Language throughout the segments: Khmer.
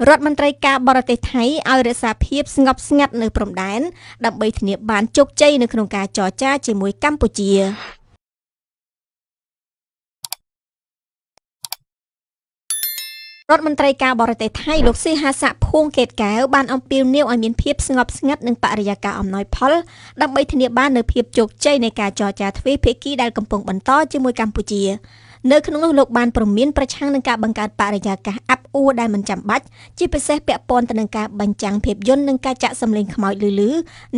រដ្ឋមន្ត្រីការបរទេសថៃឲ្យរក្សាភាពស្ងប់ស្ងាត់នៅព្រំដែនដើម្បីធានាបានជោគជ័យនៅក្នុងការចរចាជាមួយកម្ពុជារដ្ឋមន្ត្រីការបរទេសថៃលោកស៊ីហាសាក់ភួងកេតកែវបានអំពាវនាវឲ្យមានភាពស្ងប់ស្ងាត់និងបរិយាកាសអំណោយផលដើម្បីធានាបាននូវភាពជោគជ័យនៃការចរចាទ្វេភាគីដែលកំពុងបន្តជាមួយកម្ពុជានៅក្នុងនោះលោកបានព្រមានប្រឆាំងនឹងការបង្កើតបរិយាកាសអាប់អួរដែលមិនចាំបាច់ជាពិសេសពាក់ព័ន្ធទៅនឹងការបញ្ចាំងភាពយន្តនិងការចាក់សម្លេងខ្មោចលឺ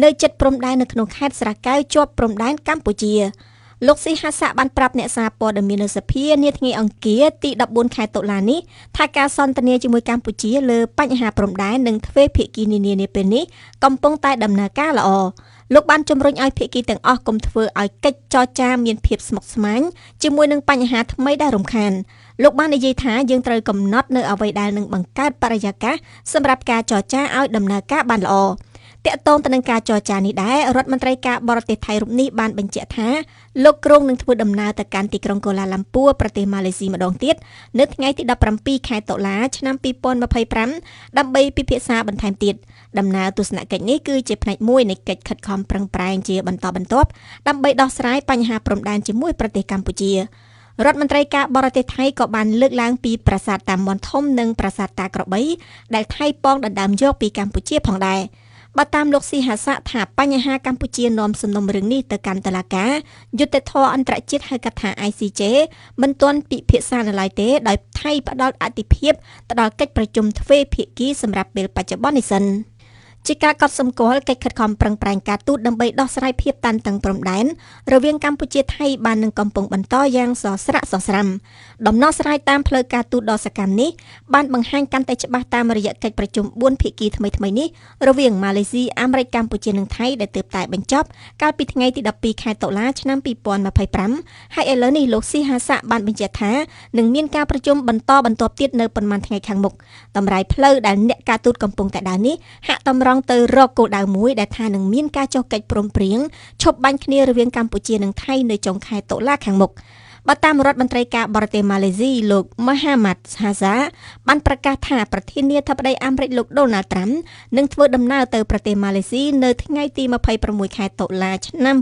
នៅជិតព្រំដែននៅក្នុងខេត្តស្រះកែវជាប់ព្រំដែនកម្ពុជាលោកស៊ីហាសាក់បានប្រាប់អ្នកសារព័ត៌មាននៅសភានាថ្ងៃអង្គារទី14ខែតុលានេះថាការសន្ទនាជាមួយកម្ពុជាលើបញ្ហាព្រំដែននិងទ្វេភាគីនានានាពេលនេះកំពុងតែដំណើរការល្អលោកបានជំរុញឲ្យភាគីទាំងអស់កុំធ្វើឲ្យកិច្ចចរចាមានភាពស្មុគស្មាញជាមួយនឹងបញ្ហាថ្មីដែលរំខានលោកបាននិយាយថាយើងត្រូវកំណត់នៅអ្វីដែលនឹងបង្កើតបរិយាកាសសម្រាប់ការចរចាឲ្យដំណើរការបានល្អតាក់ទងទៅនឹងការចរចានេះដែររដ្ឋមន្ត្រីការបរទេសថៃរូបនេះបានបញ្ជាក់ថាលោកគ្រងនឹងធ្វើដំណើរទៅកាន់ទីក្រុងកូឡាឡាំពួរប្រទេសម៉ាឡេស៊ីម្ដងទៀតនៅថ្ងៃទី17ខែតុលាឆ្នាំ2025ដើម្បីពិភាក្សាបន្ថែមទៀតដំណើរទស្សនកិច្ចនេះគឺជាផ្នែកមួយនៃកិច្ចខិតខំប្រឹងប្រែងជាបន្តបន្ទាប់ដើម្បីដោះស្រាយបញ្ហាព្រំដែនជាមួយប្រទេសកម្ពុជារដ្ឋមន្ត្រីការបរទេសថៃក៏បានលើកឡើងពីប្រាសាទតាមាន់ធំនិងប្រាសាទតាក្របីដែលថៃប៉ងដណ្ដើមយកពីកម្ពុជាផងដែរបើតាមលោកស៊ីហាសាក់ថាបញ្ហាកម្ពុជានាំសំណុំរឿងនេះទៅកាន់តុលាការយុត្តិធម៌អន្តរជាតិហៅកាត់ថា ICJ មិនទាន់ពិភាក្សានៅឡើយទេដោយថៃផ្ដល់អាទិភាពទៅដល់កិច្ចប្រជុំទ្វេភាគីសម្រាប់ពេលបច្ចុប្បន្ននេះសិនជាការកត់សម្គាល់កិច្ចខិតខំប្រឹងប្រែងការទូតដើម្បីដោះស្រាយភាពតានតឹងព្រំដែនរវាងកម្ពុជាថៃបាននឹងកំពុងបន្តយ៉ាងសស្រាក់សស្រាំដំណោះស្រាយតាមផ្លូវការទូតដ៏សកម្មនេះបានបង្ហាញកាន់តែច្បាស់តាមរយៈកិច្ចប្រជុំ4ភាគីថ្មីៗនេះរវាងម៉ាឡេស៊ីអាមេរិកកម្ពុជានិងថៃដែលទើបតែបញ្ចប់កាលពីថ្ងៃទី12ខែតុលាឆ្នាំ2025ហើយឥឡូវនេះលោកស៊ីហាសាក់បានបញ្ជាក់ថានឹងមានការប្រជុំបន្តបន្ទាប់ទៀតនៅប៉ុន្មានថ្ងៃខាងមុខតម្រាយផ្លូវដែលអ្នកការទូតកំពុងតែដើរនេះហាក់តម្រង់ទៅរកគោលដៅមួយដែលថានឹងមានការចុះកិច្ចព្រមព្រៀងឈប់បាញ់គ្នារវាងកម្ពុជានិងថៃនៅចុងខែតុលាខាងមុខបើតាមរដ្ឋមន្ត្រីការបរទេសម៉ាឡេស៊ីលោកម៉ាហាម៉ាត់ហាសាបានប្រកាសថាប្រធានាធិបតីអាមេរិកលោកដូណាល់ត្រាំនឹងធ្វើដំណើរទៅប្រទេសម៉ាឡេស៊ីនៅថ្ងៃទី26ខែតុលាឆ្នាំ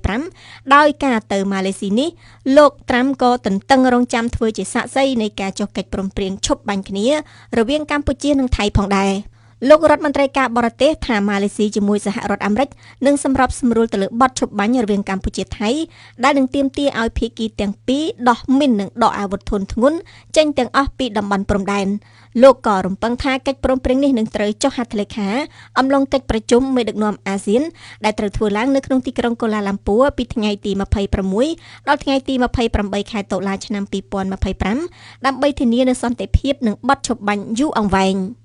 2025ដោយការទៅម៉ាឡេស៊ីនេះលោកត្រាំក៏ទន្ទឹងរង់ចាំធ្វើជាសាក្សីនៃការចុះកិច្ចព្រមព្រៀងឈប់បាញ់គ្នារវាងកម្ពុជានិងថៃផងដែរលោករដ្ឋមន្ត្រីការបរទេសថាម៉ាឡេស៊ីជាមួយសហរដ្ឋអាមេរិកនឹងសម្របសម្រួលទៅលើបទឈប់បាញ់រវាងកម្ពុជាថៃដែលនឹងទាមទារឲ្យភាគីទាំងពីរដោះមីននិងដកអាវុធធុនធ្ងន់ចេញទាំងអស់ពីតំបន់ព្រំដែនលោកក៏រំពឹងថាកិច្ចព្រមព្រៀងនេះនឹងត្រូវចុះហត្ថលេខាអំឡុងកិច្ចប្រជុំមេដឹកនាំអាស៊ានដែលត្រូវធ្វើឡើងនៅក្នុងទីក្រុងកូឡាឡាំពួរពីថ្ងៃទី26ដល់ថ្ងៃទី28ខែតុលាឆ្នាំ2025ដើម្បីធានានូវសន្តិភាពនិងបទឈប់បាញ់យូរអង្វែង។